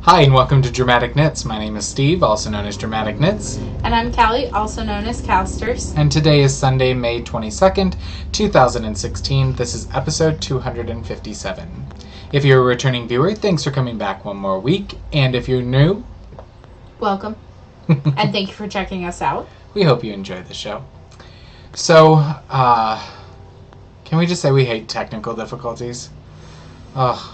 Hi, and welcome to Dramatic Knits. My name is Steve, also known as Dramatic Knits. And I'm Callie, also known as Calsters. And today is Sunday, May 22nd, 2016. This is episode 257. If you're a returning viewer, thanks for coming back one more week. And if you're new, welcome. And thank you for checking us out. We hope you enjoy the show. So, can we just say we hate technical difficulties? Ugh.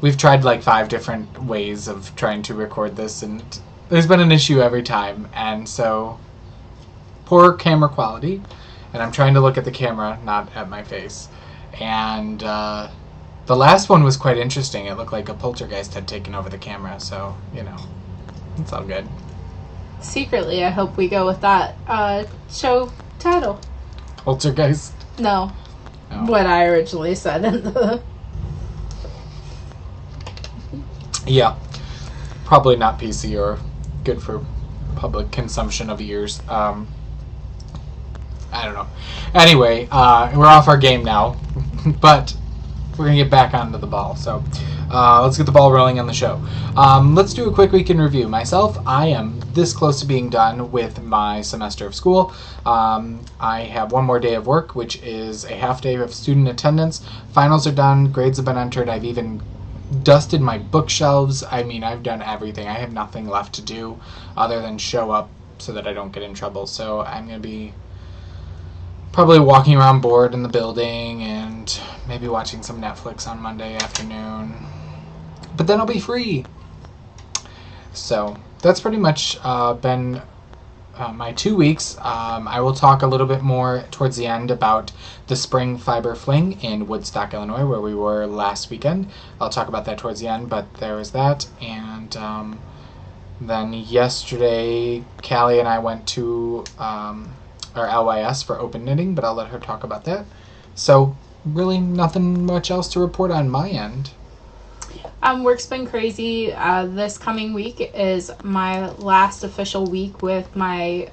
We've tried like 5 different ways of trying to record this, and there's been an issue every time, and so poor camera quality, and I'm trying to look at the camera, not at my face. And the last one was quite interesting. It looked like a poltergeist had taken over the camera, so, you know, it's all good. Secretly, I hope we go with that show title. Poltergeist? No. Oh. What I originally said in the... Yeah, probably not PC or good for public consumption of ears. I don't know. Anyway, we're off our game now, but we're going to get back onto the ball. So let's get the ball rolling on the show. Let's do a quick week in review. Myself, I am this close to being done with my semester of school. I have one more day of work, which is a half day of student attendance. Finals are done. Grades have been entered. I've even dusted my bookshelves. I mean, I've done everything. I have nothing left to do other than show up so that I don't get in trouble. So I'm going to be probably walking around bored in the building and maybe watching some Netflix on Monday afternoon. But then I'll be free. So that's pretty much been my 2 weeks. I will talk a little bit more towards the end about the Spring Fiber Fling in Woodstock, Illinois, where we were last weekend. I'll talk about that towards the end, but there was that. And then yesterday, Callie and I went to our LYS for open knitting, but I'll let her talk about that. So really nothing much else to report on my end. Work's been crazy. This coming week is my last official week with my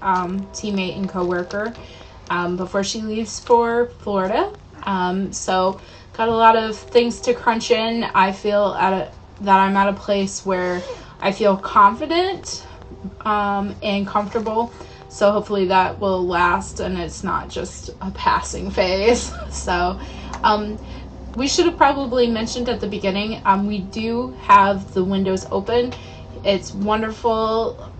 teammate and coworker before she leaves for Florida. So got a lot of things to crunch in. I feel that I'm at a place where I feel confident and comfortable. So hopefully that will last and it's not just a passing phase. So we should have probably mentioned at the beginning, we do have the windows open. It's wonderful,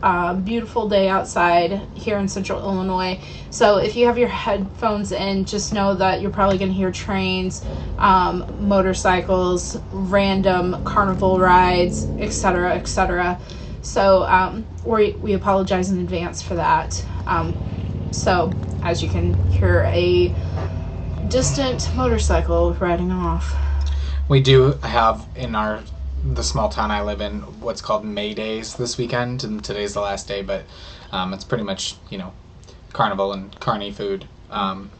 beautiful day outside here in central Illinois. So if you have your headphones in, just know that you're probably going to hear trains, motorcycles, random carnival rides, etc., etc. So we apologize in advance for that. So as you can hear a distant motorcycle riding off. We do have in the small town I live in what's called May Days this weekend, and today's the last day, but it's pretty much, you know, carnival and carny food on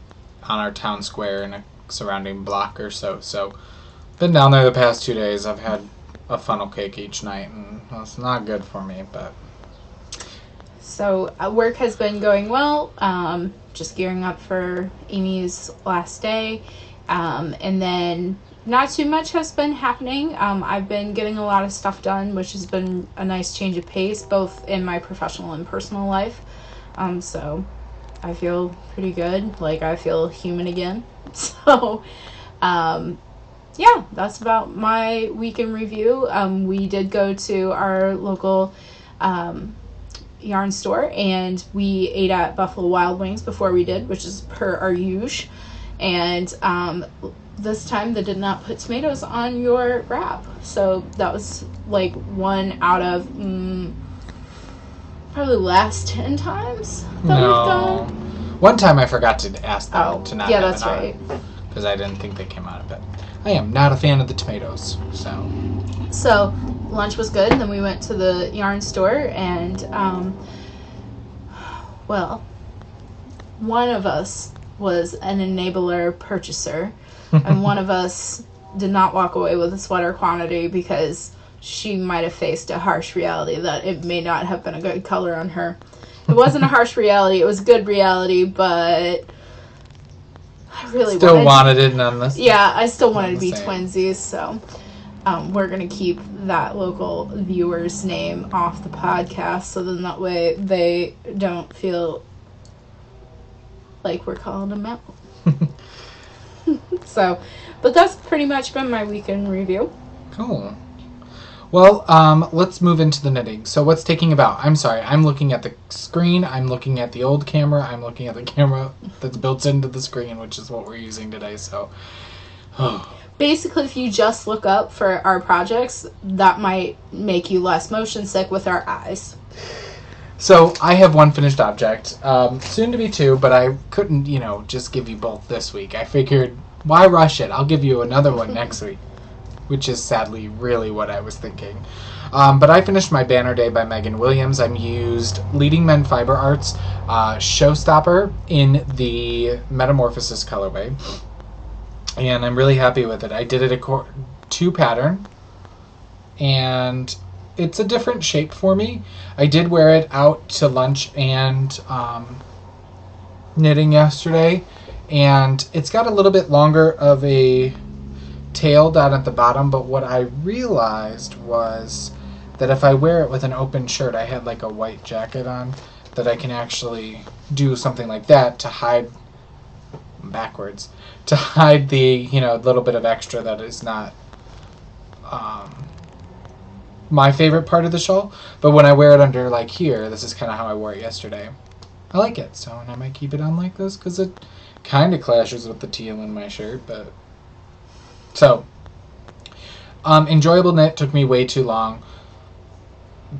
our town square in a surrounding block or so. So been down there the past 2 days. I've had a funnel cake each night, and it's not good for me, but so work has been going well. Just gearing up for Amy's last day. And then not too much has been happening. I've been getting a lot of stuff done, which has been a nice change of pace, both in my professional and personal life. So I feel pretty good. Like, I feel human again. So, yeah, that's about my week in review. We did go to our local yarn store and we ate at Buffalo Wild Wings before we did, which is per our usual. And this time they did not put tomatoes on your wrap, so that was like 1 out of probably the last 10 times that we've done. One time I forgot to ask them to not yeah, have that's it on, right, because I didn't think they came out of it. I am not a fan of the tomatoes, so lunch was good. Then we went to the yarn store and well, one of us was an enabler purchaser and one of us did not walk away with a sweater quantity because she might have faced a harsh reality that it may not have been a good color on her. It wasn't a harsh reality, it was a good reality, but I really wanted it nonetheless. Yeah, I still wanted to be twinsies, so we're going to keep that local viewer's name off the podcast, so then that way they don't feel like we're calling them out. So, but that's pretty much been my weekend review. Cool. Well, let's move into the knitting. So what's taking about? I'm sorry, I'm looking at the screen, I'm looking at the old camera, I'm looking at the camera that's built into the screen, which is what we're using today, so... Basically, if you just look up for our projects, that might make you less motion sick with our eyes. So, I have one finished object, soon to be two, but I couldn't, just give you both this week. I figured, why rush it? I'll give you another one next week, which is sadly really what I was thinking. But I finished my Banner Day by Megan Williams. I used Leading Men Fiber Arts Showstopper in the Metamorphosis colorway, and I'm really happy with it. I did it a 2 pattern, and it's a different shape for me. I did wear it out to lunch and knitting yesterday, and it's got a little bit longer of a tail down at the bottom, but what I realized was that if I wear it with an open shirt, I had like a white jacket on, that I can actually do something like that to hide backwards, to hide the little bit of extra that is not my favorite part of the shawl. But when I wear it under like here, this is kind of how I wore it yesterday. I like it, so and I might keep it on like this because it kind of clashes with the teal in my shirt. But so enjoyable knit, took me way too long,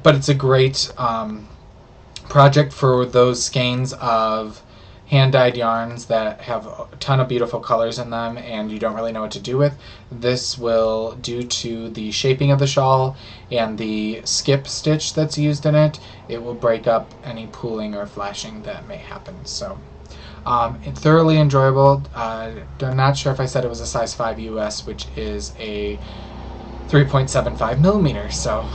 but it's a great project for those skeins of hand-dyed yarns that have a ton of beautiful colors in them and you don't really know what to do with. This will, due to the shaping of the shawl and the skip stitch that's used in it, it will break up any pooling or flashing that may happen. So thoroughly enjoyable. I'm not sure if I said it was a size 5 US, which is a 3.75 millimeter. So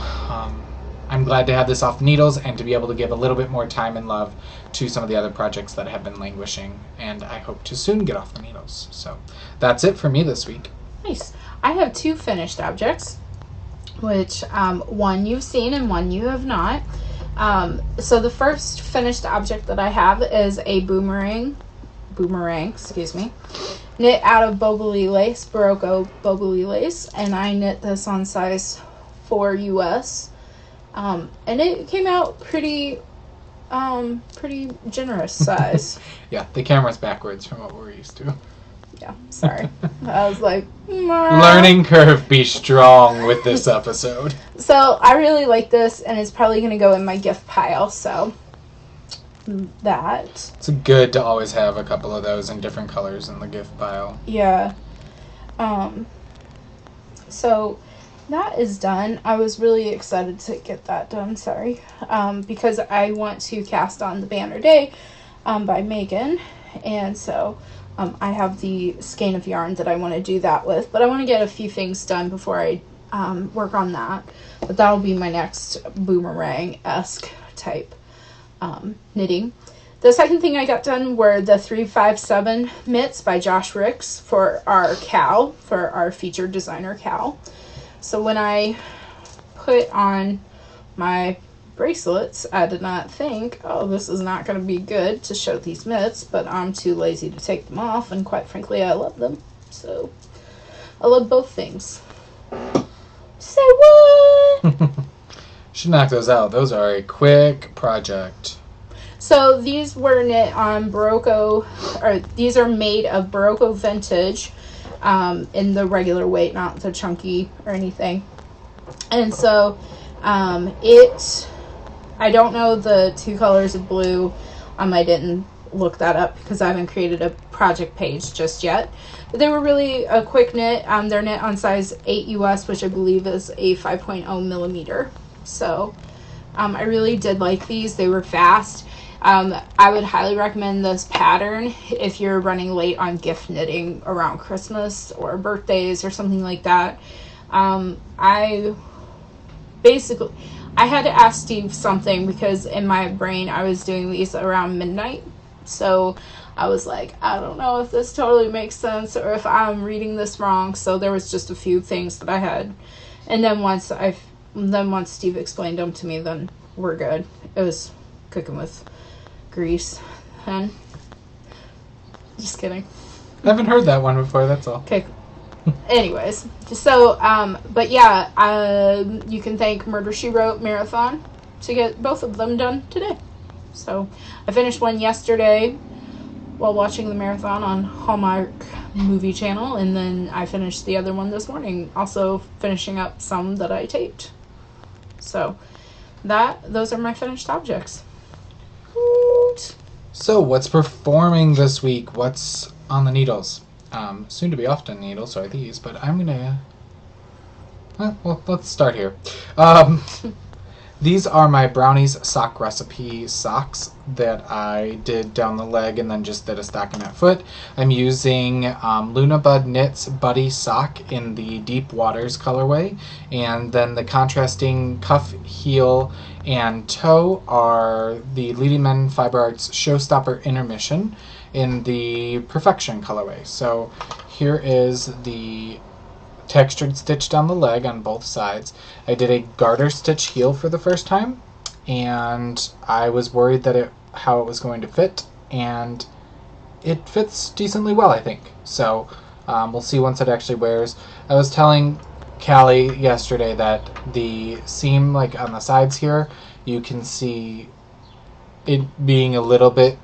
I'm glad to have this off the needles and to be able to give a little bit more time and love to some of the other projects that have been languishing, and I hope to soon get off the needles. So that's it for me this week. Nice. I have 2 finished objects, which one you've seen and one you have not. So the first finished object that I have is a boomerang, knit out of Boboli lace, Barocco Boboli lace, and I knit this on size 4 US. And it came out pretty generous size. Yeah, the camera's backwards from what we're used to. Yeah, sorry. I was like, learning curve be strong with this episode. So I really like this, and it's probably going to go in my gift pile, so that. It's good to always have a couple of those in different colors in the gift pile. Yeah. So that is done. I was really excited to get that done, because I want to cast on the Banner Day by Megan, and so I have the skein of yarn that I want to do that with, but I want to get a few things done before I work on that. But that'll be my next boomerang-esque type knitting. The second thing I got done were the 357 mitts by Josh Ricks for our cowl, for our featured designer cowl. So when I put on my bracelets, I did not think, oh, this is not going to be good to show these mitts, but I'm too lazy to take them off, and quite frankly, I love them. So I love both things. Say what? Should knock those out. Those are a quick project. So these were knit on Barocco, or these are made of Barocco Vintage, in the regular weight, not the chunky or anything. And so I don't know the 2 colors of blue. I didn't look that up because I haven't created a project page just yet. But they were really a quick knit. They're knit on size 8 US, which I believe is a 5.0 millimeter. So I really did like these. They were fast. I would highly recommend this pattern if you're running late on gift knitting around Christmas or birthdays or something like that. I had to ask Steve something because in my brain I was doing these around midnight. So I was like, I don't know if this totally makes sense or if I'm reading this wrong. So there was just a few things that I had And then once Steve explained them to me, then we're good. It was cooking with grease, and just kidding. I haven't heard that one before. That's all. Okay. Anyways, so but yeah, you can thank Murder She Wrote Marathon to get both of them done today. So I finished one yesterday while watching the marathon on Hallmark Movie Channel, and then I finished the other one this morning, also finishing up some that I taped. So those are my finished objects. Woot. So, what's performing this week? What's on the needles? Soon to be off the needles are these, but I'm gonna. Well, let's start here. These are my brownies sock recipe socks that I did down the leg and then just did a stockinette foot. I'm using Luna Bud Knits Buddy Sock in the Deep Waters colorway, and then the contrasting cuff, heel, and toe are the Leading Men Fiber Arts Showstopper Intermission in the Perfection colorway. So here is the textured stitch down the leg on both sides. I did a garter stitch heel for the first time, and I was worried that how it was going to fit, and it fits decently well, I think. So we'll see once it actually wears. I was telling Callie yesterday that the seam, like on the sides here, you can see it being a little bit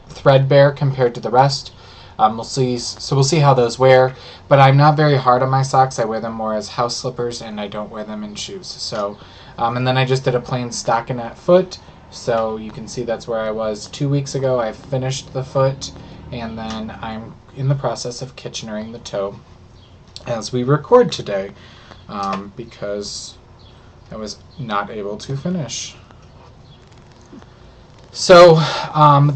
threadbare compared to the rest. We'll see how those wear, but I'm not very hard on my socks. I wear them more as house slippers, and I don't wear them in shoes. So, and then I just did a plain stockinette foot, so you can see that's where I was 2 weeks ago. I finished the foot, and then I'm in the process of Kitchenering the toe as we record today, because I was not able to finish. So,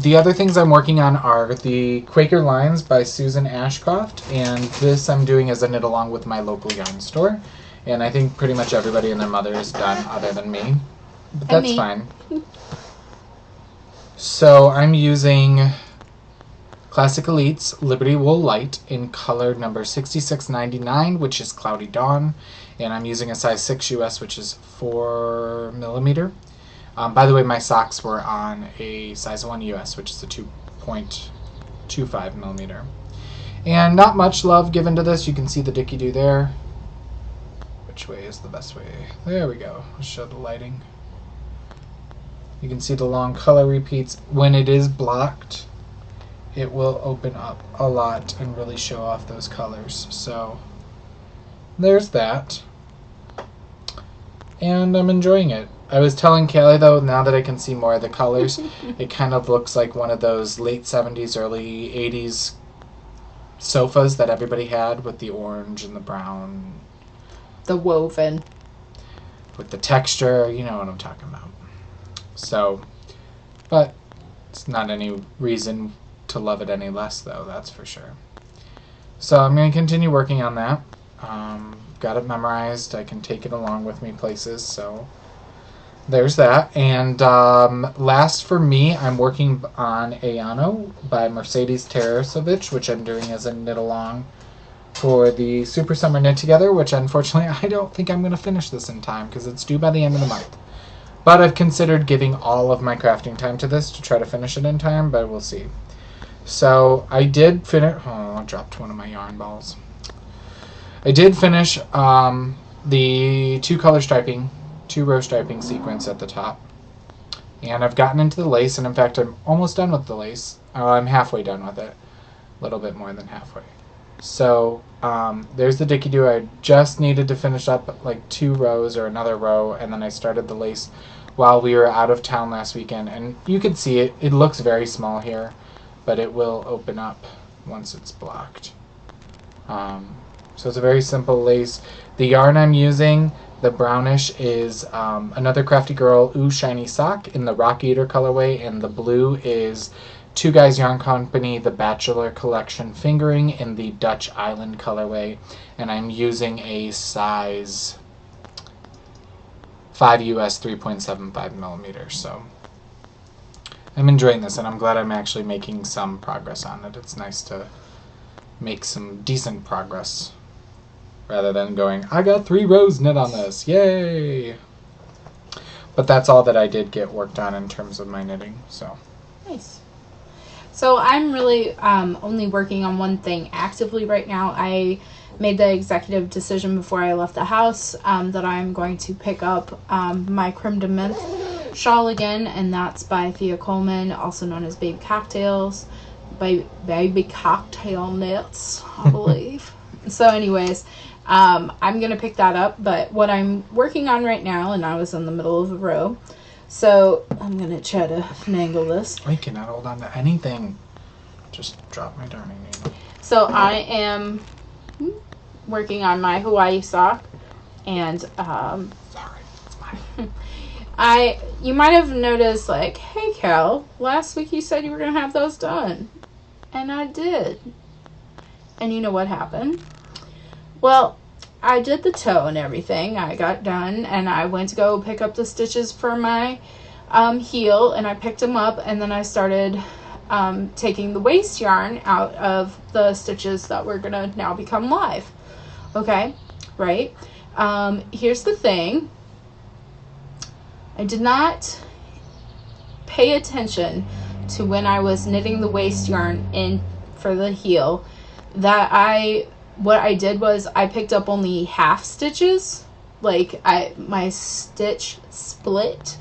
the other things I'm working on are the Quaker Lines by Susan Ashcroft, and this I'm doing as a knit along with my local yarn store. And I think pretty much everybody and their mother is done other than me. But that's fine. So I'm using Classic Elite's Liberty Wool Light in color number 6699, which is Cloudy Dawn. And I'm using a size 6 US, which is 4mm. By the way, my socks were on a size 1 US, which is a 2.25mm. And not much love given to this. You can see the Dicky-Doo there. Which way is the best way? There we go. I'll show the lighting. You can see the long color repeats. When it is blocked, it will open up a lot and really show off those colors. So there's that. And I'm enjoying it. I was telling Callie, though, now that I can see more of the colors, it kind of looks like one of those late 70s, early 80s sofas that everybody had with the orange and the brown. The woven. With the texture, you know what I'm talking about. So, but it's not any reason to love it any less, though, that's for sure. So I'm going to continue working on that. Got it memorized. I can take it along with me places, so there's that. And last for me, I'm working on Ayano by Mercedes Tarasovich, which I'm doing as a knit along for the Super Summer Knit Together, which unfortunately I don't think I'm going to finish this in time because it's due by the end of the month. But I've considered giving all of my crafting time to this to try to finish it in time, but we'll see. So I did finish... Oh, I dropped one of my yarn balls. I did finish the two row striping sequence at the top. And I've gotten into the lace, and in fact I'm almost done with the lace. I'm halfway done with it. A little bit more than halfway. So there's the Dicky-Doo. I just needed to finish up like 2 rows or another row, and then I started the lace while we were out of town last weekend. And you can see it. It looks very small here, but it will open up once it's blocked. So it's a very simple lace. The yarn I'm using, the brownish, is another Crafty Girl Ooh Shiny Sock in the Rock Eater colorway, and the blue is Two Guys Yarn Company, the Bachelor Collection Fingering in the Dutch Island colorway, and I'm using a size 5 US 3.75mm. So I'm enjoying this, and I'm glad I'm actually making some progress on it. It's nice to make some decent progress. rather than going, I got 3 rows knit on this, yay! But that's all that I did get worked on in terms of my knitting, so. Nice. So I'm really only working on one thing actively right now. I made the executive decision before I left the house that I'm going to pick up my Creme de Menthe shawl again, and that's by Thea Coleman, also known as Baby Cocktails, by Baby Cocktail Knits, I believe. So anyways, I'm going to pick that up, but what I'm working on right now, and I was in the middle of a row, so I'm going to try to finagle this. I cannot hold on to anything. Just drop my darning needle. So I am working on my Hawaii sock, and Sorry, it's mine. you might have noticed, like, hey Cal, last week you said you were going to have those done. And I did. And you know what happened? Well, I did the toe and everything. I got done, and I went to go pick up the stitches for my heel, and I picked them up, and then I started taking the waste yarn out of the stitches that were gonna now become live. Okay, right? Here's the thing. I did not pay attention to when I was knitting the waste yarn in for the heel that what I did was I picked up only half stitches. Like my stitch split.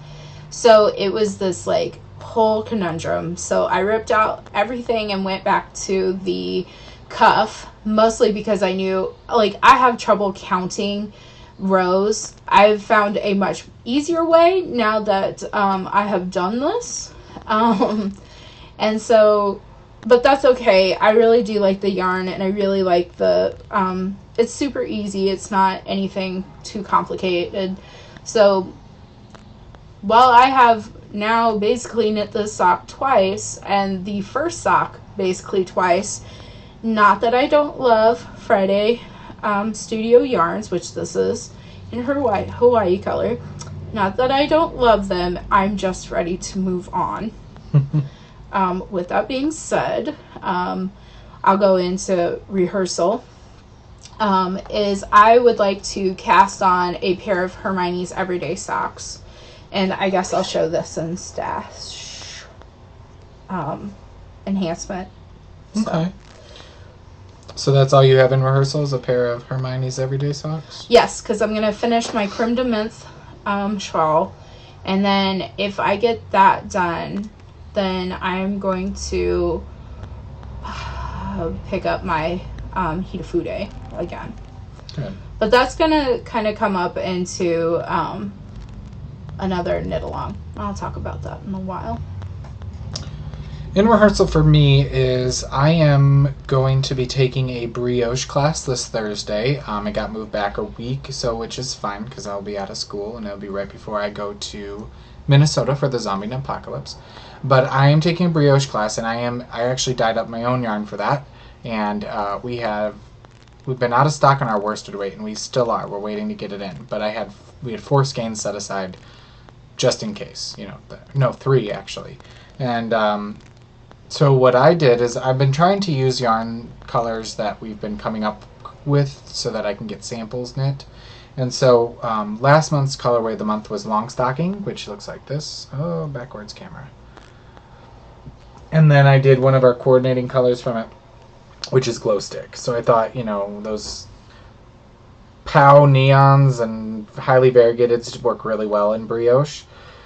So it was this like whole conundrum. So I ripped out everything and went back to the cuff, mostly because I knew, like, I have trouble counting rows. I've found a much easier way now that I have done this. And so, but that's okay. I really do like the yarn, and I really like the, it's super easy. It's not anything too complicated. So while I have now basically knit this sock twice, and the first sock basically twice, not that I don't love Friday Studio Yarns, which this is in her Hawaii color, not that I don't love them, I'm just ready to move on. With that being said, I'll go into rehearsal. Is I would like to cast on a pair of Hermione's Everyday Socks. And I guess I'll show this in stash enhancement. Okay. So that's all you have in rehearsal is a pair of Hermione's Everyday Socks? Yes, because I'm going to finish my Creme de Menthe shawl. And then if I get that done, then I'm going to pick up my Hitafude again. Good. But that's going to kind of come up into another knit along. I'll talk about that in a while. In rehearsal for me is I am going to be taking a brioche class this Thursday. It got moved back a week, so which is fine because I'll be out of school and it'll be right before I go to Minnesota for the Zombie Apocalypse. But I am taking a brioche class, and I actually dyed up my own yarn for that. And we've been out of stock on our worsted weight, and we still are. We're waiting to get it in. But we had 4 skeins set aside just in case, 3 actually. And so what I did is I've been trying to use yarn colors that we've been coming up with so that I can get samples knit. And so last month's colorway of the month was Long Stocking, which looks like this. Oh, backwards camera. And then I did one of our coordinating colors from it, which is Glow Stick. So I thought, those POW neons and highly variegated work really well in brioche.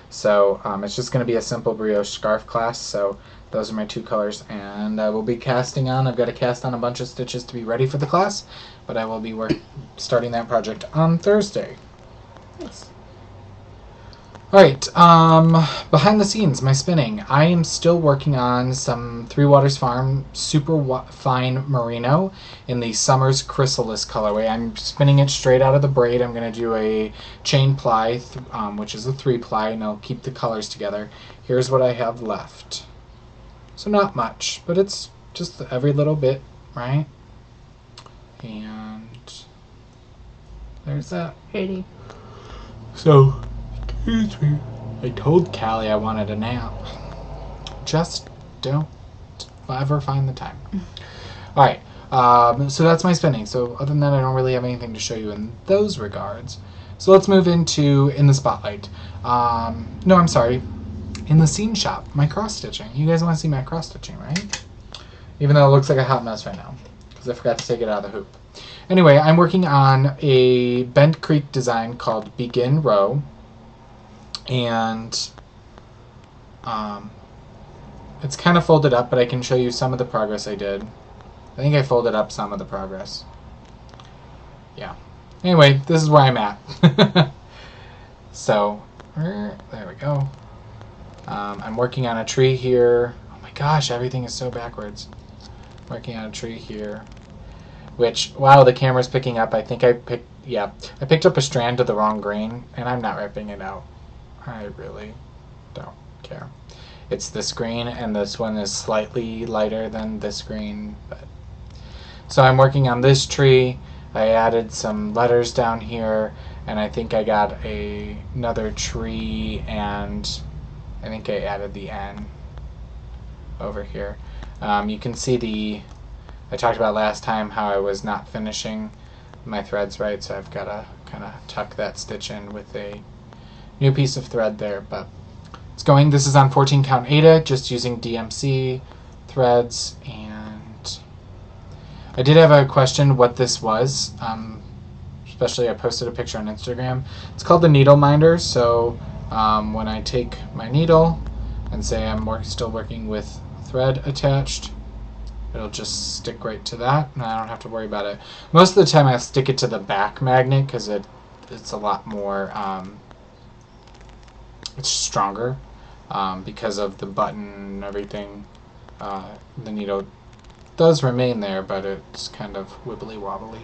So it's just going to be a simple brioche scarf class. So those are my 2 colors, and I will be casting on. I've got to cast on a bunch of stitches to be ready for the class, but I will be starting that project on Thursday. Nice. Alright, behind the scenes, my spinning. I am still working on some Three Waters Farm super fine merino in the Summer's Chrysalis colorway. I'm spinning it straight out of the braid. I'm going to do a chain ply, which is a 3-ply, and I'll keep the colors together. Here's what I have left. So not much, but it's just every little bit, right? And there's that. Pretty. So, excuse me. I told Callie I wanted a nap. Just don't ever find the time. Alright, So that's my spinning. So other than that, I don't really have anything to show you in those regards. So let's move into In the Spotlight. No, I'm sorry. In the Scene Shop, my cross-stitching. You guys want to see my cross-stitching, right? Even though it looks like a hot mess right now, because I forgot to take it out of the hoop. Anyway, I'm working on a Bent Creek design called Begin Row. And it's kind of folded up, but I can show you some of the progress I did. I think I folded up some of the progress. Yeah. Anyway, this is where I'm at. So, there we go. I'm working on a tree here. Oh my gosh, everything is so backwards. Working on a tree here. Which, wow, the camera's picking up. I think I picked up a strand of the wrong grain, and I'm not ripping it out. I really don't care. It's this green, and this one is slightly lighter than this green. So I'm working on this tree. I added some letters down here, and I think I got another tree, and I think I added the N over here. You can see I talked about last time how I was not finishing my threads right, so I've got to kind of tuck that stitch in with a new piece of thread there, but it's going. This is on 14 count Aida, just using DMC threads, and I did have a question what this was. Especially I posted a picture on Instagram. It's called the needle minder. So when I take my needle and say I'm still working with thread attached, it'll just stick right to that, and I don't have to worry about it. Most of the time I stick it to the back magnet because it's a lot more, it's stronger because of the button and everything. The needle does remain there, but it's kind of wibbly wobbly.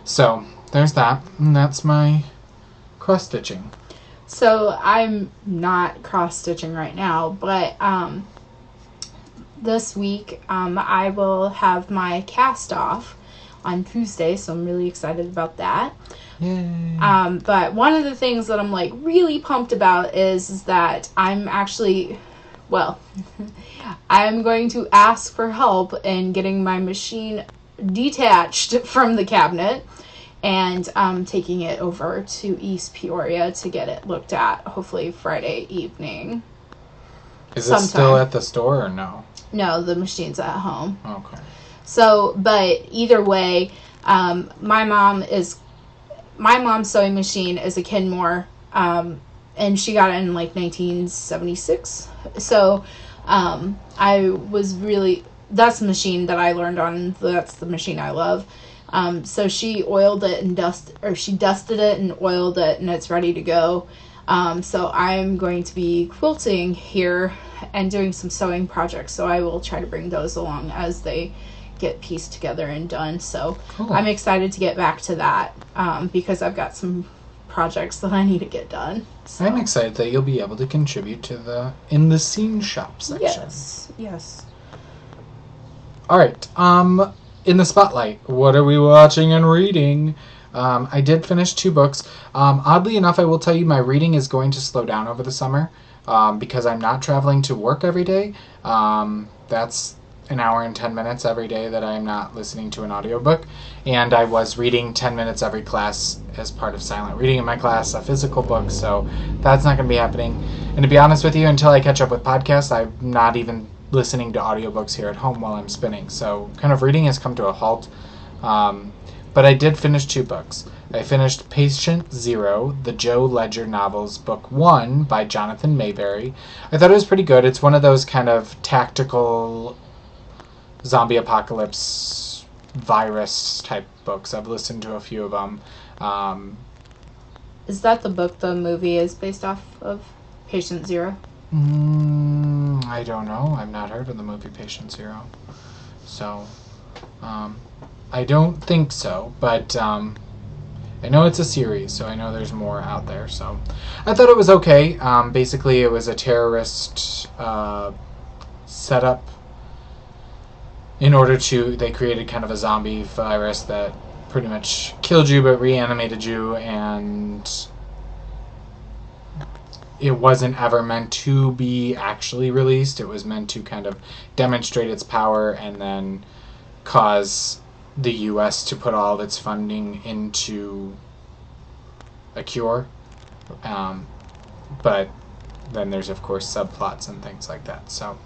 So there's that, and that's my cross stitching. So I'm not cross stitching right now, but this week I will have my cast off on Tuesday, so I'm really excited about that. Yay. But one of the things that I'm like really pumped about is that I'm actually, well, I'm going to ask for help in getting my machine detached from the cabinet and taking it over to East Peoria to get it looked at, hopefully Friday evening. Is it still at the store or no? No, the machine's at home. Okay. So, but either way, my mom's sewing machine is a Kenmore, and she got it in like 1976. So, that's the machine that I learned on. That's the machine I love. So she oiled it and she dusted it and oiled it, and it's ready to go. So I'm going to be quilting here and doing some sewing projects. So I will try to bring those along as they get pieced together and done. So cool. I'm excited to get back to that because I've got some projects that I need to get done. So. I'm excited that you'll be able to contribute to the In the Scene Shop section. Yes. All right. In the Spotlight, what are we watching and reading? I did finish 2 books. Oddly enough, I will tell you my reading is going to slow down over the summer because I'm not traveling to work every day. That's an hour and 10 minutes every day that I'm not listening to an audiobook. And I was reading 10 minutes every class as part of silent reading in my class, a physical book, so that's not going to be happening. And to be honest with you, until I catch up with podcasts, I'm not even listening to audiobooks here at home while I'm spinning. So kind of reading has come to a halt. But I did finish 2 books. I finished Patient Zero, the Joe Ledger novels, book 1 by Jonathan Mayberry. I thought it was pretty good. It's one of those kind of tactical zombie apocalypse virus type books. I've listened to a few of them. Is that the book the movie is based off of? Patient Zero? I don't know. I've not heard of the movie Patient Zero. So, I don't think so, but I know it's a series, so I know there's more out there. So, I thought it was okay. Basically, it was a terrorist setup. They created kind of a zombie virus that pretty much killed you but reanimated you, and it wasn't ever meant to be actually released. It was meant to kind of demonstrate its power and then cause the U.S. to put all of its funding into a cure. But then there's, of course, subplots and things like that. So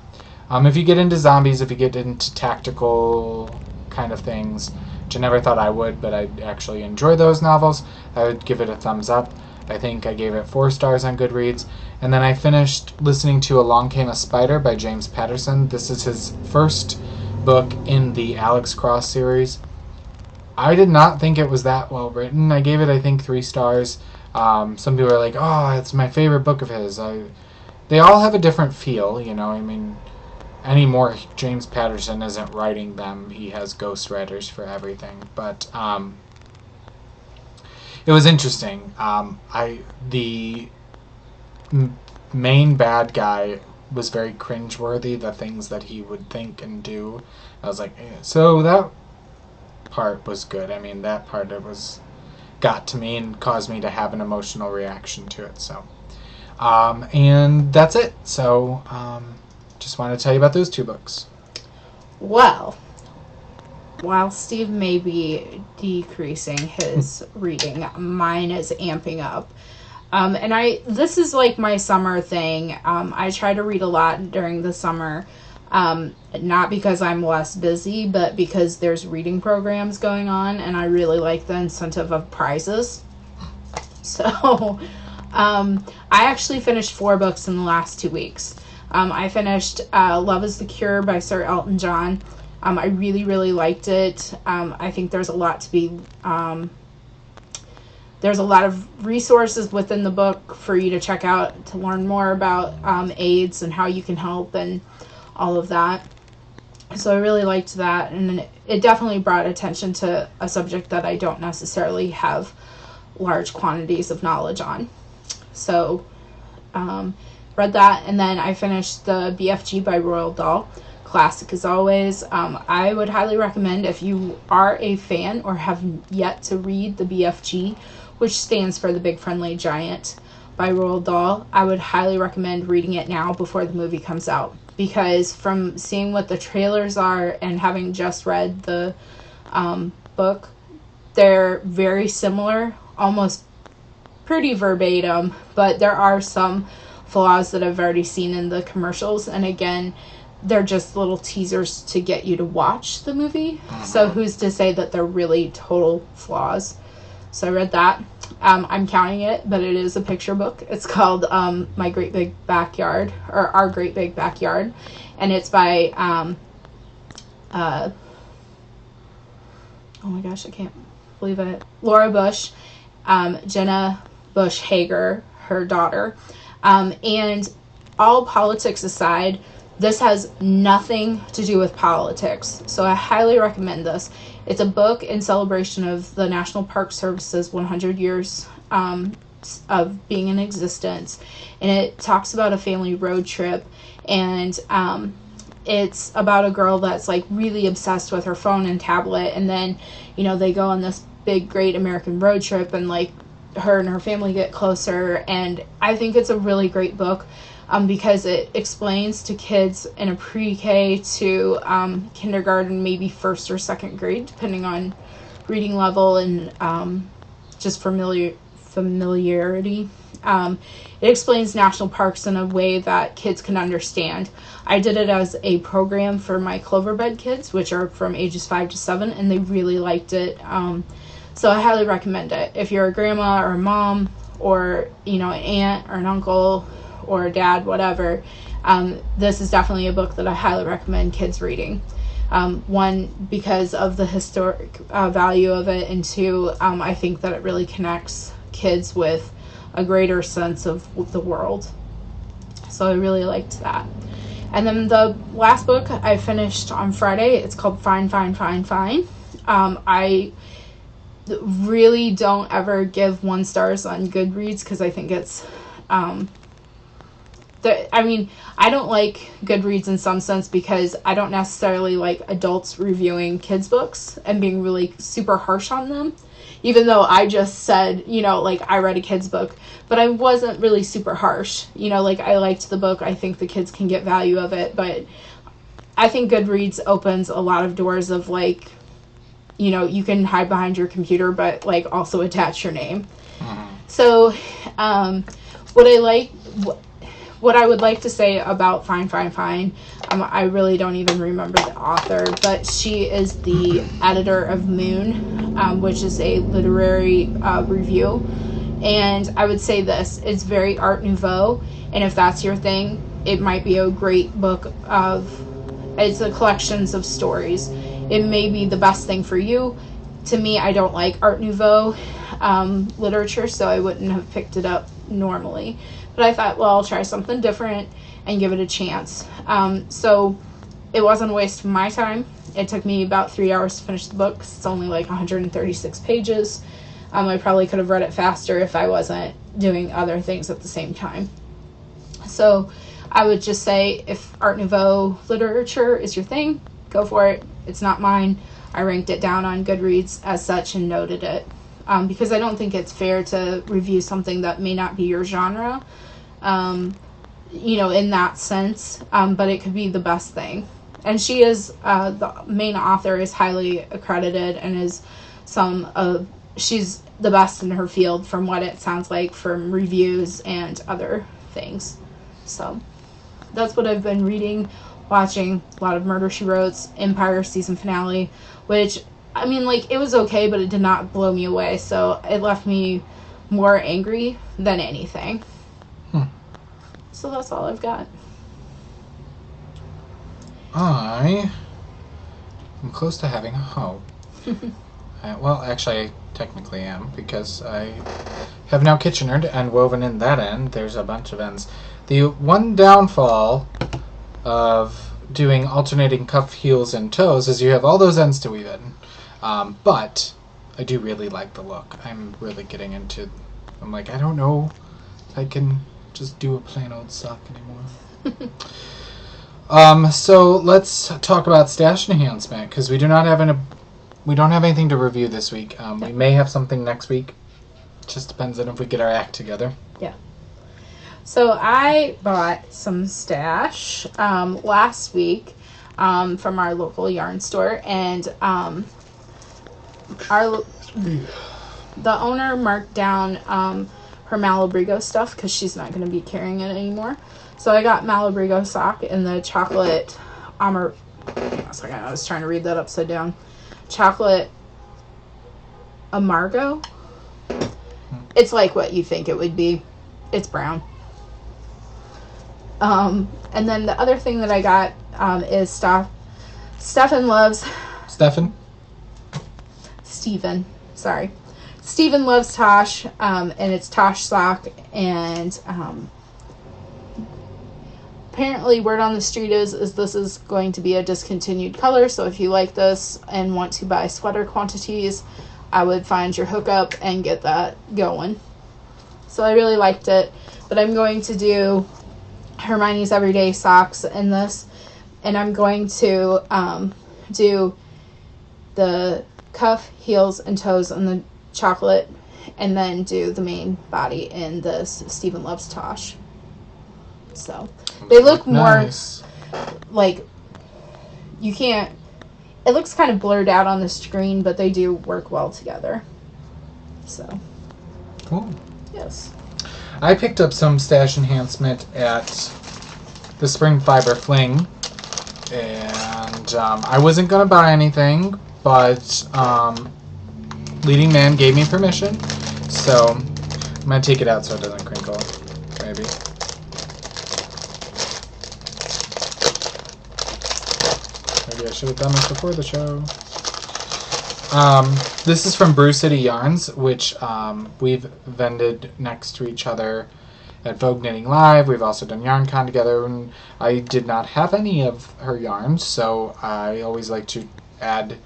if you get into zombies, if you get into tactical kind of things, which I never thought I would, but I actually enjoy those novels, I would give it a thumbs up. I think I gave it 4 stars on Goodreads. And then I finished listening to Along Came a Spider by James Patterson. This is his first book in the Alex Cross series. I did not think it was that well written. I gave it, I think, 3 stars. Some people are like, oh, it's my favorite book of his. They all have a different feel, you know. I mean, anymore, James Patterson isn't writing them. He has ghostwriters for everything. But it was interesting. The main bad guy was very cringeworthy, the things that he would think and do. I was like, so that part was good. I mean, that part got to me and caused me to have an emotional reaction to it. So, and that's it. So, just wanted to tell you about those 2 books. Well, while Steve may be decreasing his reading, mine is amping up. And this is like my summer thing. I try to read a lot during the summer. Not because I'm less busy, but because there's reading programs going on, and I really like the incentive of prizes. So, I actually finished 4 books in the last 2 weeks. I finished Love is the Cure by Sir Elton John. I really, really liked it. I think there's a lot to be... there's a lot of resources within the book for you to check out to learn more about AIDS and how you can help and all of that. So I really liked that, and it definitely brought attention to a subject that I don't necessarily have large quantities of knowledge on. So read that, and then I finished the BFG by Roald Dahl. Classic as always. I would highly recommend, if you are a fan or have yet to read the BFG, which stands for The Big Friendly Giant by Roald Dahl, I would highly recommend reading it now before the movie comes out. Because from seeing what the trailers are and having just read the book, they're very similar, almost pretty verbatim, but there are some flaws that I've already seen in the commercials, and again, they're just little teasers to get you to watch the movie, so who's to say that they're really total flaws. So I read that. I'm counting it, but it is a picture book. It's called My Great Big Backyard, or Our Great Big Backyard, and it's by oh my gosh, I can't believe it, Laura Bush, Jenna Bush Hager, her daughter, and all politics aside, this has nothing to do with politics, so I highly recommend this. It's a book in celebration of the National Park Service's 100 years of being in existence, and it talks about a family road trip, and it's about a girl that's like really obsessed with her phone and tablet, and then, you know, they go on this big great American road trip, and like her and her family get closer, and I think it's a really great book. Because it explains to kids in a pre-K to kindergarten, maybe 1st or 2nd grade, depending on reading level and just familiarity. It explains national parks in a way that kids can understand. I did it as a program for my Cloverbed kids, which are from ages 5 to 7, and they really liked it. So I highly recommend it. If you're a grandma or a mom or, you know, an aunt or an uncle or a dad, whatever, this is definitely a book that I highly recommend kids reading. One, because of the historic value of it, and 2, I think that it really connects kids with a greater sense of the world. So I really liked that. And then the last book I finished on Friday, it's called Fine, Fine, Fine, Fine. I really don't ever give 1 stars on Goodreads because I think it's I don't like Goodreads in some sense because I don't necessarily like adults reviewing kids' books and being really super harsh on them. Even though I just said, you know, like, I read a kid's book, but I wasn't really super harsh. You know, like, I liked the book. I think the kids can get value of it, but I think Goodreads opens a lot of doors of, like, you know, you can hide behind your computer, but, like, also attach your name. So, what I would like to say about Fine, I really don't even remember the author, but she is the editor of Moon, which is a literary review. And I would say this, it's very Art Nouveau, and if that's your thing, it might be a great book it's a collections of stories. It may be the best thing for you. To me, I don't like Art Nouveau literature, so I wouldn't have picked it up normally. But I thought, well, I'll try something different and give it a chance. So it wasn't a waste of my time. It took me about 3 hours to finish the book. It's only like 136 pages. I probably could have read it faster if I wasn't doing other things at the same time. So I would just say, if Art Nouveau literature is your thing, go for it. It's not mine. I ranked it down on Goodreads as such and noted it. Because I don't think it's fair to review something that may not be your genre, you know, in that sense. But it could be the best thing. And she is, the main author is highly accredited and is she's the best in her field from what it sounds like from reviews and other things. So that's what I've been reading, watching. A lot of Murder, She Wrote's Empire season finale, which, I mean, like, it was okay, but it did not blow me away, so it left me more angry than anything. So that's all I've got. I am close to having a hope. Well, actually, I technically am, because I have now Kitchenered, and woven in that end, there's a bunch of ends. The one downfall of doing alternating cuff, heels, and toes is you have all those ends to weave in. But I do really like the look. I'm really getting into... I'm like, I don't know if I can just do a plain old sock anymore. So let's talk about stash enhancement, because we don't have anything to review this week. We may have something next week. Just depends on if we get our act together. Yeah. So I bought some stash last week from our local yarn store, and the owner marked down her Malabrigo stuff because she's not going to be carrying it anymore. So I got Malabrigo sock in the chocolate hang on a second, I was trying to read that upside down. Chocolate Amargo. It's like what you think it would be. It's brown. And then the other thing that I got is Stephen loves Tosh, and it's Tosh sock, and apparently word on the street is this is going to be a discontinued color, so if you like this and want to buy sweater quantities, I would find your hookup and get that going. So I really liked it, but I'm going to do Hermione's Everyday socks in this, and I'm going to do the cuff, heels, and toes in the chocolate, and then do the main body in this Stephen Loves Tosh. So they look more like you can't. It looks kind of blurred out on the screen, but they do work well together. So cool. Yes. I picked up some stash enhancement at the Spring Fiber Fling, and I wasn't going to buy anything, but Leading Man gave me permission, so I'm going to take it out so it doesn't crinkle, maybe. Maybe I should have done this before the show. This is from Brew City Yarns, which we've vended next to each other at Vogue Knitting Live. We've also done YarnCon together, and I did not have any of her yarns, so I always like to add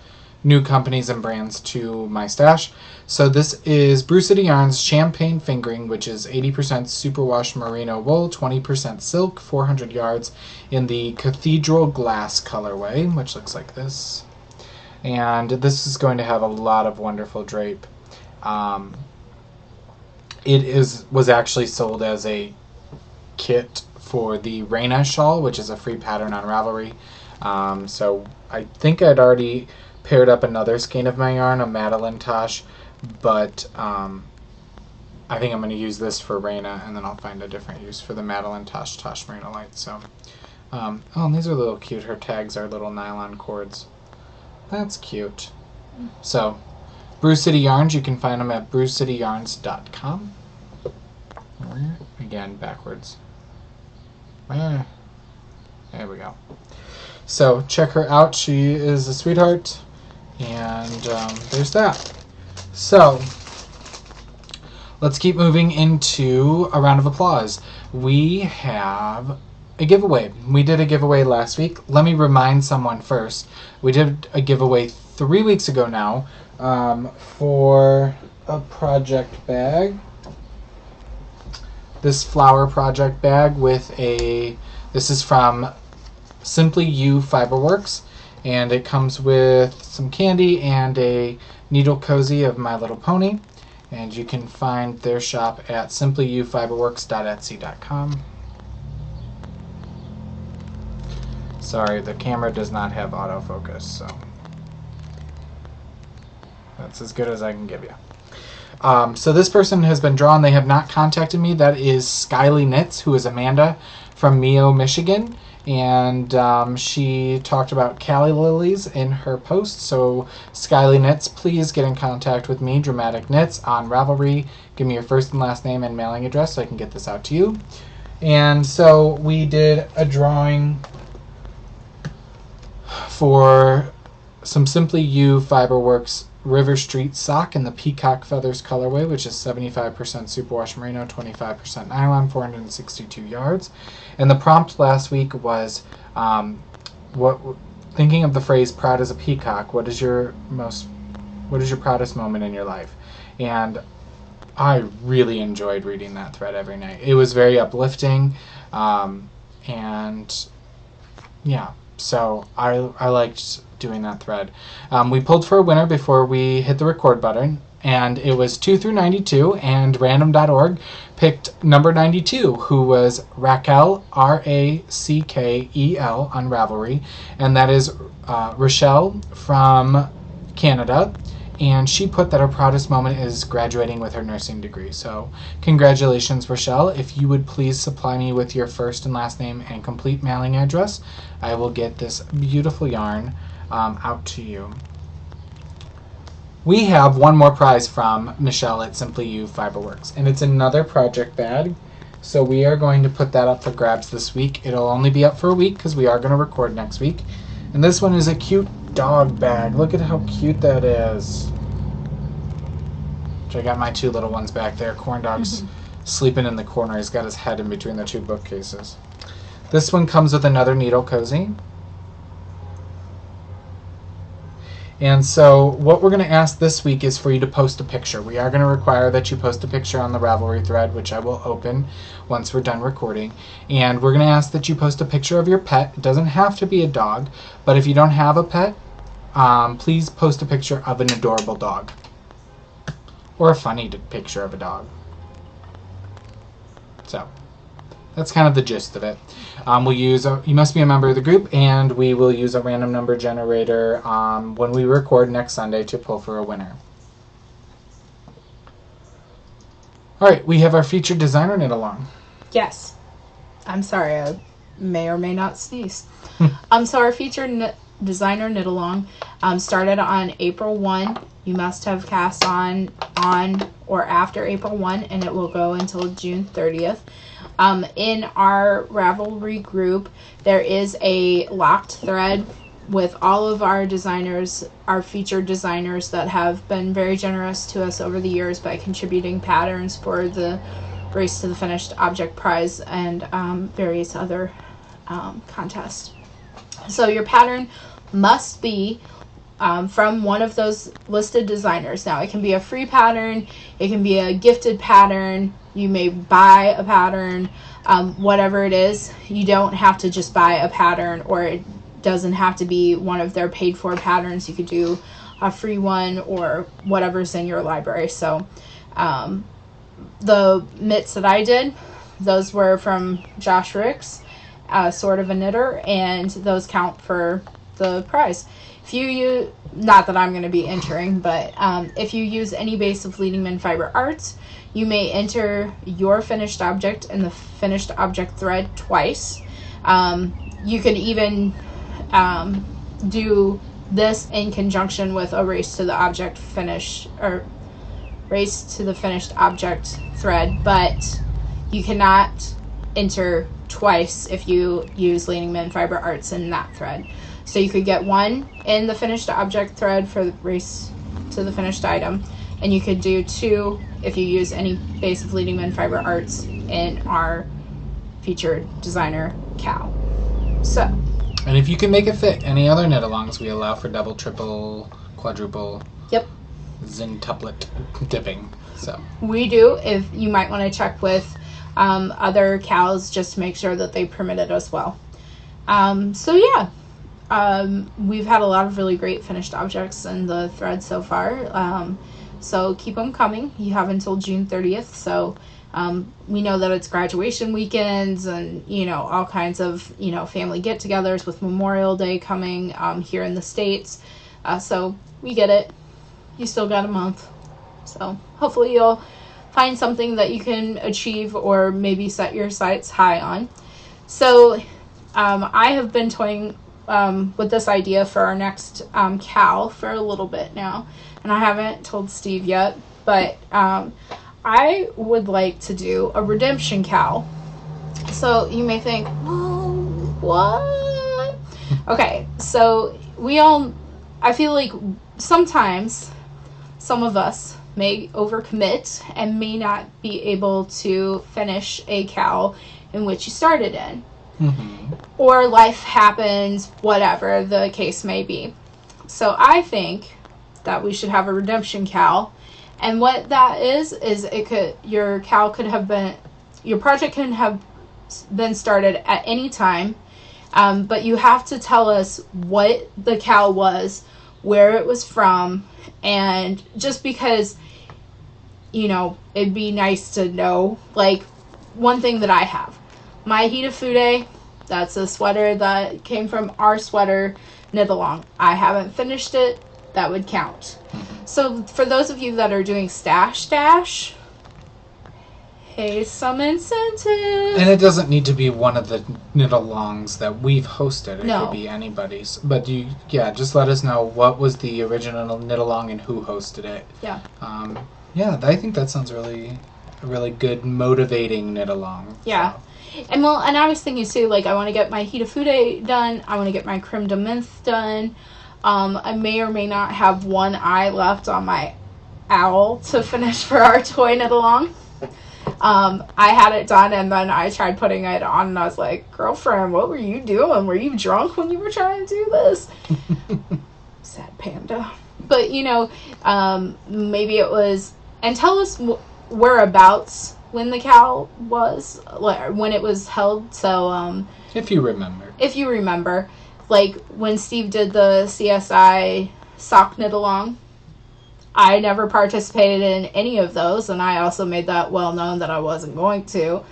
new companies and brands to my stash. So this is Brew City Yarns Champagne Fingering, which is 80% superwash merino wool, 20% silk, 400 yards in the Cathedral Glass colorway, which looks like this. And this is going to have a lot of wonderful drape. It was actually sold as a kit for the Reina shawl, which is a free pattern on Ravelry. So I think I'd already paired up another skein of my yarn, a Madeline Tosh, but I think I'm going to use this for Raina, and then I'll find a different use for the Madeline Tosh Marina Light. So, oh, and these are little cute. Her tags are little nylon cords. That's cute. So, Brew City Yarns, you can find them at brewcityyarns.com. Again, backwards. There we go. So, check her out. She is a sweetheart. And there's that. So, let's keep moving into a round of applause. We have a giveaway. We did a giveaway last week. Let me remind someone first. We did a giveaway 3 weeks ago now for a project bag. This flower project bag with this is from Simply You Fiberworks. And it comes with some candy and a needle cozy of My Little Pony. And you can find their shop at simplyufiberworks.etsy.com. Sorry, the camera does not have autofocus, so that's as good as I can give you. So this person has been drawn. They have not contacted me. That is Skyly Knits, who is Amanda from Mio, Michigan. And she talked about calla lilies in her post. So Skyly Knits, please get in contact with me, Dramatic Knits, on Ravelry. Give me your first and last name and mailing address so I can get this out to you. And so we did a drawing for some Simply You Fiberworks River Street sock in the Peacock Feathers colorway, which is 75% superwash merino, 25% nylon, 462 yards. And the prompt last week was, thinking of the phrase "proud as a peacock." What is your proudest moment in your life? And I really enjoyed reading that thread every night. It was very uplifting, and yeah. So I liked doing that thread. We pulled for a winner before we hit the record button, and it was 2 through 92, and random.org picked number 92, who was Raquel, Rackel on Ravelry, and that is Rochelle from Canada. And she put that her proudest moment is graduating with her nursing degree. So congratulations, Rochelle. If you would please supply me with your first and last name and complete mailing address, I will get this beautiful yarn out to you. We have one more prize from Michelle at Simply You Fiberworks, and it's another project bag. So we are going to put that up for grabs this week. It'll only be up for a week because we are going to record next week. And this one is a cute dog bag. Look at how cute that is. I got my two little ones back there. Corn Dog's sleeping in the corner. He's got his head in between the two bookcases. This one comes with another needle cozy. And so what we're going to ask this week is for you to post a picture. We are going to require that you post a picture on the Ravelry thread, which I will open once we're done recording. And we're going to ask that you post a picture of your pet. It doesn't have to be a dog, but if you don't have a pet, please post a picture of an adorable dog. Or a funny picture of a dog. So that's kind of the gist of it. We'll use you must be a member of the group, and we will use a random number generator when we record next Sunday to pull for a winner. All right, we have our featured designer knit along. Yes. I'm sorry, I may or may not sneeze. So our featured designer knit along started on April 1. You must have cast on or after April 1, and it will go until June 30th. In our Ravelry group, there is a locked thread with all of our designers, our featured designers that have been very generous to us over the years by contributing patterns for the Race to the Finished Object Prize and various other contests. So your pattern must be from one of those listed designers. Now, it can be a free pattern, it can be a gifted pattern, you may buy a pattern, whatever it is. You don't have to just buy a pattern, or it doesn't have to be one of their paid for patterns. You could do a free one or whatever's in your library. So the mitts that I did, those were from Josh Ricks, sort of a knitter, and those count for the prize. If you use, not that I'm going to be entering, but if you use any base of Leading Men Fiber Arts, you may enter your finished object in the finished object thread twice. You could even do this in conjunction with a race to the object finish, or race to the finished object thread, but you cannot enter twice if you use Leading Men Fiber Arts in that thread. So you could get one in the finished object thread for the race to the finished item, and you could do two if you use any base of Leading Men Fiber Arts in our featured designer Cal. So, And if you can make it fit any other knit-alongs, we allow for double, triple, quadruple, yep, zintuplet dipping. So we do. If you might want to check with other Cals just to make sure that they permit it as well. So yeah. We've had a lot of really great finished objects in the thread so far. So keep them coming. You have until June 30th. So we know that it's graduation weekends and, all kinds of, family get-togethers with Memorial Day coming here in the States. So we get it. You still got a month. So hopefully you'll find something that you can achieve or maybe set your sights high on. So I have been toying with this idea for our next Cal for a little bit now, and I haven't told Steve yet, but I would like to do a redemption Cal. So you may think, well, what? Okay, so I feel like sometimes some of us may overcommit and may not be able to finish a Cal in which you started in. Mm-hmm. Or life happens, whatever the case may be. So I think that we should have a redemption Cal. And what that is your Cal could have been, your project can have been started at any time, but you have to tell us what the Cal was, where it was from, and just because, it'd be nice to know, like, one thing that I have. My Hitafude, that's a sweater that came from our sweater knit along. I haven't finished it. That would count. Mm-hmm. So for those of you that are doing stash, hey, some incentive. And it doesn't need to be one of the knit-alongs that we've hosted. It No. could be anybody's. But just let us know what was the original knit-along and who hosted it. Yeah. I think that sounds a really good, motivating knit-along. Yeah. So. And I was thinking too, like, I want to get my Hitafude done. I want to get my Creme de Menthe done. I may or may not have one eye left on my owl to finish for our toy knit along. I had it done and then I tried putting it on and I was like, girlfriend, what were you doing? Were you drunk when you were trying to do this? Sad panda. But, maybe it was, and tell us whereabouts when the Cal was, when it was held. So, if you remember. Like when Steve did the CSI sock knit along, I never participated in any of those, and I also made that well known that I wasn't going to.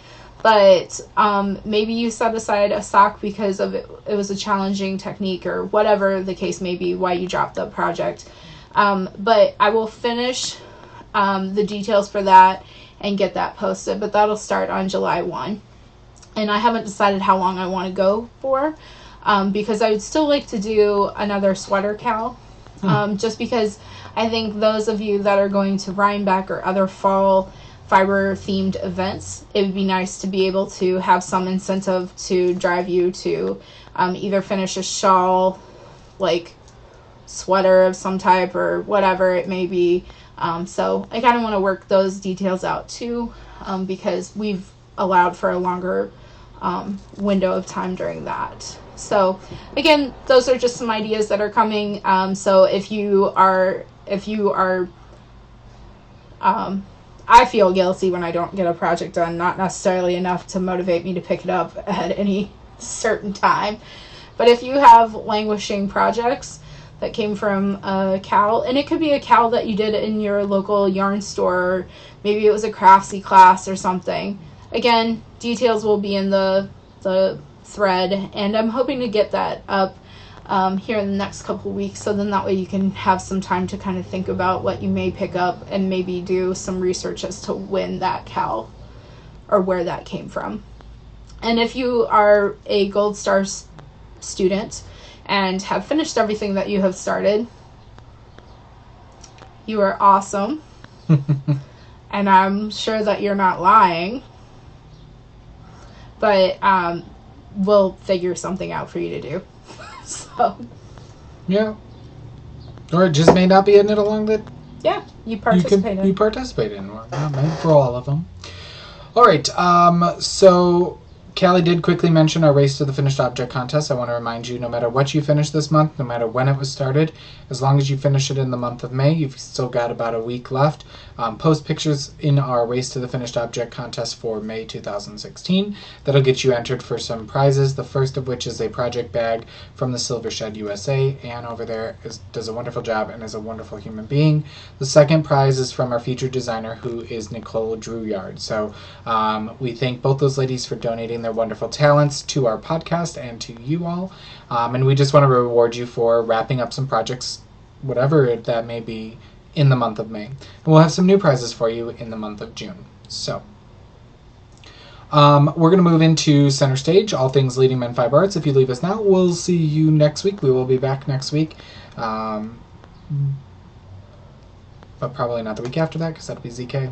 But maybe you set aside a sock because of it was a challenging technique or whatever the case may be, why you dropped the project. But I will finish the details for that and get that posted, but that'll start on July 1. And I haven't decided how long I want to go for. Because I would still like to do another sweater Cal, just because I think those of you that are going to Rhinebeck or other fall fiber themed events, it would be nice to be able to have some incentive to drive you to either finish a shawl, like sweater of some type or whatever it may be. So I kind of want to work those details out too, because we've allowed for a longer window of time during that. So again, those are just some ideas that are coming. So if you are, I feel guilty when I don't get a project done, not necessarily enough to motivate me to pick it up at any certain time. But if you have languishing projects that came from a Cal, and it could be a Cal that you did in your local yarn store, or maybe it was a Craftsy class or something. Again, details will be in the thread, and I'm hoping to get that up here in the next couple weeks, so then that way you can have some time to kind of think about what you may pick up and maybe do some research as to when that cow or where that came from. And if you are a Gold Star student and have finished everything that you have started, you are awesome. And I'm sure that you're not lying, but we'll figure something out for you to do. So yeah, or it just may not be in it along that you participate in. You participate in. Well, not meant for all of them. All right. So Callie did quickly mention our Race to the Finished Object contest. I want to remind you, no matter what you finish this month, no matter when it was started, as long as you finish it in the month of May, you've still got about a week left. Post pictures in our Race to the Finished Object contest for May 2016. That'll get you entered for some prizes, the first of which is a project bag from the Silver Shed USA. Anne over there does a wonderful job and is a wonderful human being. The second prize is from our featured designer, who is Nicole Drouillard. So we thank both those ladies for donating their wonderful talents to our podcast and to you all. And we just want to reward you for wrapping up some projects, whatever that may be, in the month of May. And we'll have some new prizes for you in the month of June. So we're going to move into Center Stage, all things Leading Men Fiber Arts. If you leave us now, we'll see you next week. We will be back next week. But probably not the week after that, because that'll be ZK.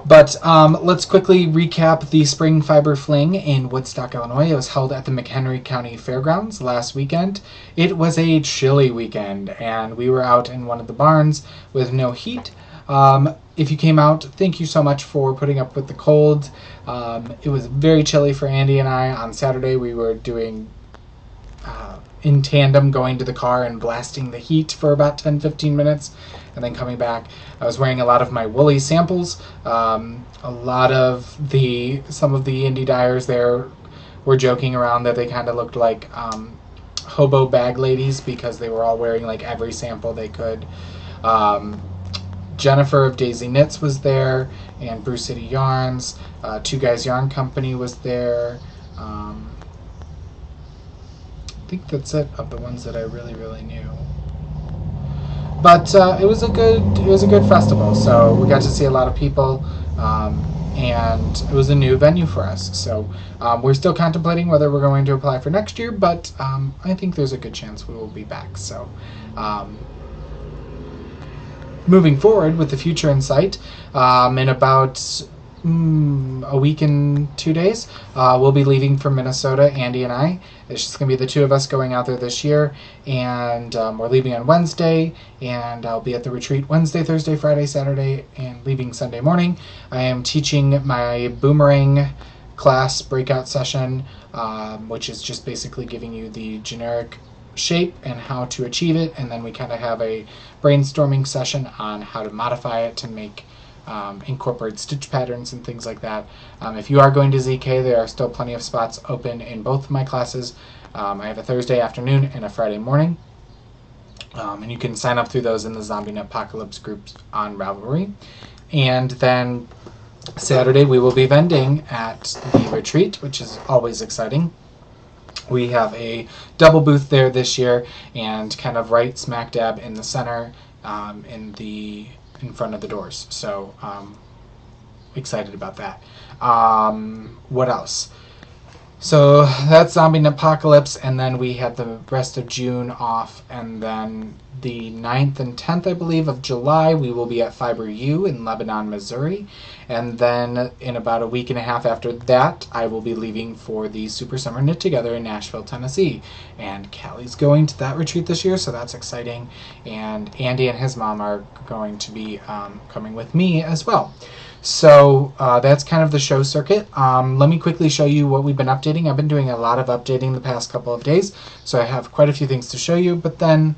But let's quickly recap the Spring Fiber Fling in Woodstock, Illinois. It was held at the McHenry County Fairgrounds last weekend. It was a chilly weekend, and we were out in one of the barns with no heat. If you came out, thank you so much for putting up with the cold. It was very chilly for Andy and I. On Saturday, we were doing in tandem, going to the car and blasting the heat for about 10-15 minutes, and then coming back. I was wearing a lot of my woolly samples. Some of the indie dyers there were joking around that they kind of looked like hobo bag ladies, because they were all wearing like every sample they could. Jennifer of Daisy Knits was there, and Brew City Yarns. Two Guys Yarn Company was there. I think that's it of the ones that I really knew. But it was a good festival. So we got to see a lot of people, and it was a new venue for us. So we're still contemplating whether we're going to apply for next year, but I think there's a good chance we will be back. So moving forward with the future in sight, in about a week and 2 days, we'll be leaving for Minnesota, Andy and I. It's just going to be the two of us going out there this year, and we're leaving on Wednesday, and I'll be at the retreat Wednesday, Thursday, Friday, Saturday, and leaving Sunday morning. I am teaching my boomerang class breakout session, which is just basically giving you the generic shape and how to achieve it, and then we kind of have a brainstorming session on how to modify it to make incorporate stitch patterns and things like that. If you are going to ZK, there are still plenty of spots open in both of my classes. I have a Thursday afternoon and a Friday morning, and you can sign up through those in the Zombie Apocalypse groups on Ravelry. And then Saturday we will be vending at the retreat, which is always exciting. We have a double booth there this year, and kind of right smack dab in the center, in front of the doors. So excited about that. What else? So that's Zombie Apocalypse, and then we had the rest of June off, and then the 9th and 10th, I believe, of July, we will be at Fiber U in Lebanon, Missouri, and then in about a week and a half after that, I will be leaving for the Super Summer Knit Together in Nashville, Tennessee, and Callie's going to that retreat this year, so that's exciting, and Andy and his mom are going to be coming with me as well. So that's kind of the show circuit. Let me quickly show you what we've been updating. I've been doing a lot of updating the past couple of days, so I have quite a few things to show you, but then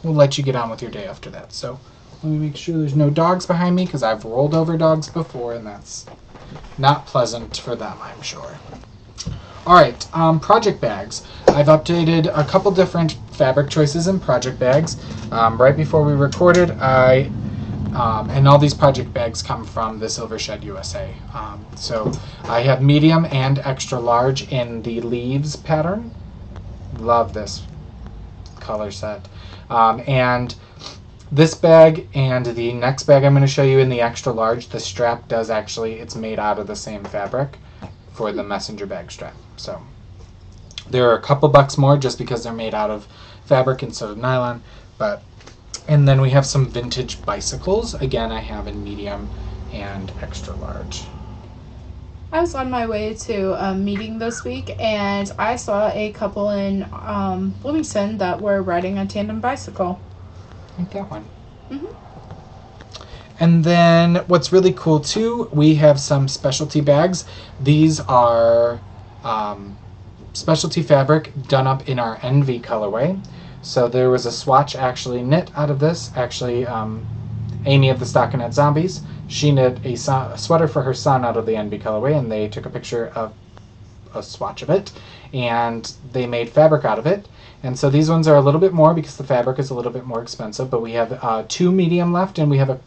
we'll let you get on with your day after that. So let me make sure there's no dogs behind me, because I've rolled over dogs before, and that's not pleasant for them, I'm sure. Alright, project bags. I've updated a couple different fabric choices in project bags. Right before we recorded, I And all these project bags come from the Silver Shed USA. So I have medium and extra large in the leaves pattern. Love this color set. And this bag and the next bag I'm going to show you in the extra large, the strap does actually, it's made out of the same fabric for the messenger bag strap. So there are a couple bucks more just because they're made out of fabric instead of nylon. And then we have some vintage bicycles. Again, I have in medium and extra large. I was on my way to a meeting this week, and I saw a couple in Bloomington that were riding a tandem bicycle. Like that one. Mm-hmm. And then what's really cool too, we have some specialty bags. These are specialty fabric done up in our Envy colorway. So there was a swatch actually knit out of this. Actually, Amy of the Stockinette Zombies, she knit a sweater for her son out of the Envy colorway, and they took a picture of a swatch of it, and they made fabric out of it. And so these ones are a little bit more because the fabric is a little bit more expensive, but we have 2 medium left, and we have a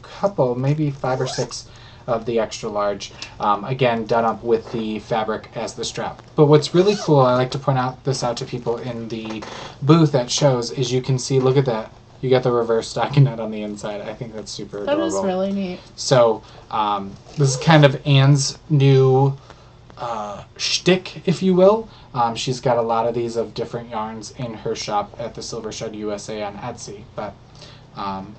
couple, maybe 5 or 6 of the extra large, again done up with the fabric as the strap. But what's really cool, I like to point out to people in the booth at shows, is you can see, look at that, you got the reverse stockinette on the inside. I think that's super adorable. That is really neat. So this is kind of Anne's new shtick, if you will. She's got a lot of these of different yarns in her shop at the Silver Shed USA on Etsy, but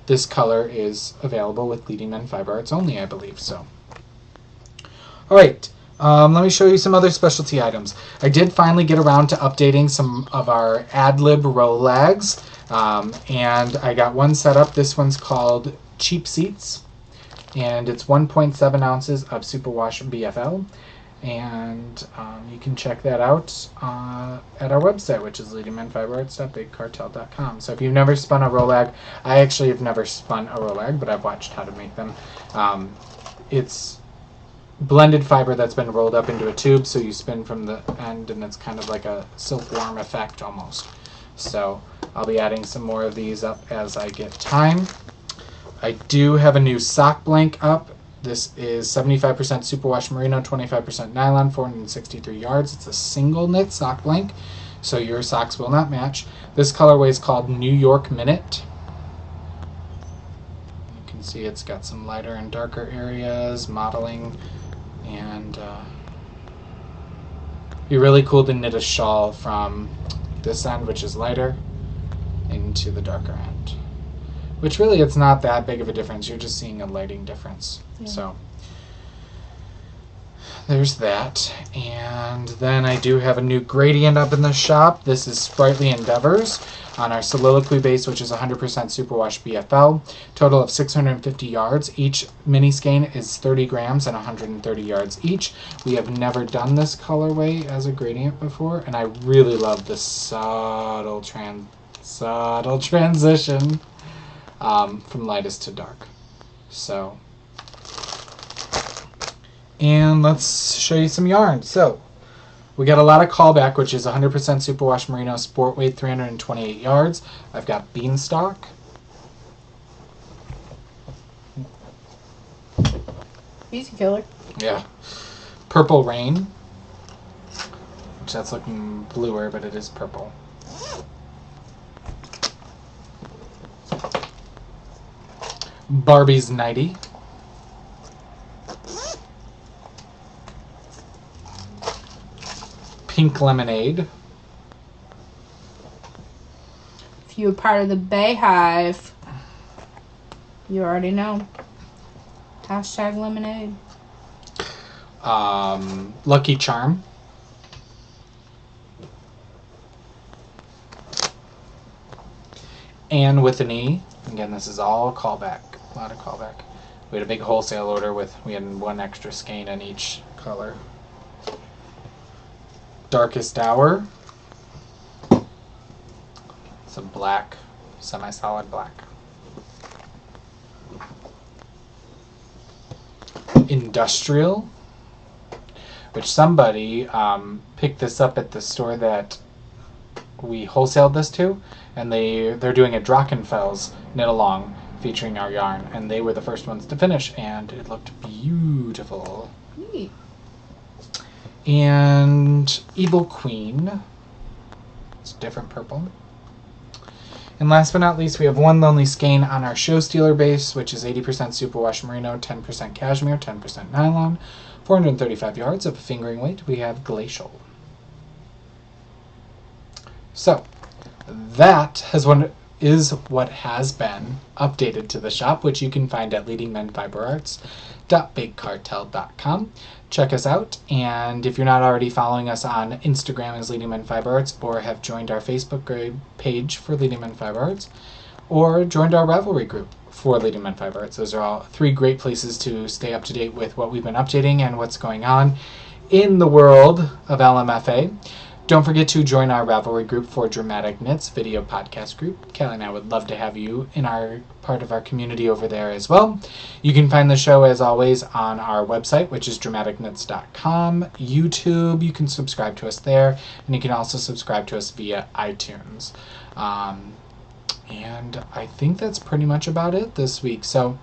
this color is available with Leading Men Fiber Arts only, I believe. So, all right, let me show you some other specialty items. I did finally get around to updating some of our Adlib Rolags, and I got one set up. This one's called Cheap Seats, and it's 1.7 ounces of superwash BFL. And you can check that out at our website, which is leadingmenfiberarts.bigcartel.com. So if you've never spun a Rolag, I actually have never spun a Rolag, but I've watched how to make them. It's blended fiber that's been rolled up into a tube, so you spin from the end, and it's kind of like a silkworm effect almost. So I'll be adding some more of these up as I get time. I do have a new sock blank up. This is 75% superwash merino, 25% nylon, 463 yards. It's a single knit sock blank, so your socks will not match. This colorway is called New York Minute. You can see it's got some lighter and darker areas, modeling, and it'd be really cool to knit a shawl from this end, which is lighter, into the darker end. Which really, it's not that big of a difference. You're just seeing a lighting difference. Yeah. So there's that. And then I do have a new gradient up in the shop. This is Sprightly Endeavors on our soliloquy base, which is 100% superwash BFL. Total of 650 yards. Each mini skein is 30 grams and 130 yards each. We have never done this colorway as a gradient before, and I really love the subtle transition from lightest to dark. So, and let's show you some yarn. So we got a lot of callback, which is 100% superwash merino sport weight, 328 yards. I've got beanstalk, easy killer. Yeah, purple rain, which that's looking bluer, but it is purple. Barbie's Nighty. Pink Lemonade. If you're part of the Bayhive, you already know. Hashtag lemonade. Lucky Charm. Anne with an E. Again, this is all callback. A lot of callback. We had a big wholesale order we had one extra skein in each color. Darkest Hour. It's a black, semi-solid black. Industrial, which somebody picked this up at the store that we wholesaled this to, and they're doing a Drachenfels knit along featuring our yarn, and they were the first ones to finish, and it looked beautiful. Neat. And Evil Queen. It's a different purple. And last but not least, we have One Lonely Skein on our Show Stealer base, which is 80% superwash merino, 10% cashmere, 10% nylon, 435 yards of fingering weight. We have Glacial. So, that is what has been updated to the shop, which you can find at leadingmenfiberarts.bigcartel.com. Check us out, and if you're not already following us on Instagram as Leading Men Fiber Arts, or have joined our Facebook page for Leading Men Fiber Arts, or joined our Ravelry group for Leading Men Fiber Arts, those are all 3 great places to stay up to date with what we've been updating and what's going on in the world of LMFA. Don't forget to join our Ravelry group for Dramatic Knits video podcast group. Kelly and I would love to have you in our part of our community over there as well. You can find the show, as always, on our website, which is dramaticknits.com. YouTube, you can subscribe to us there, and you can also subscribe to us via iTunes. And I think that's pretty much about it this week. So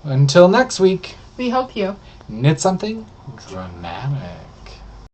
until next week, We hope you knit something dramatic.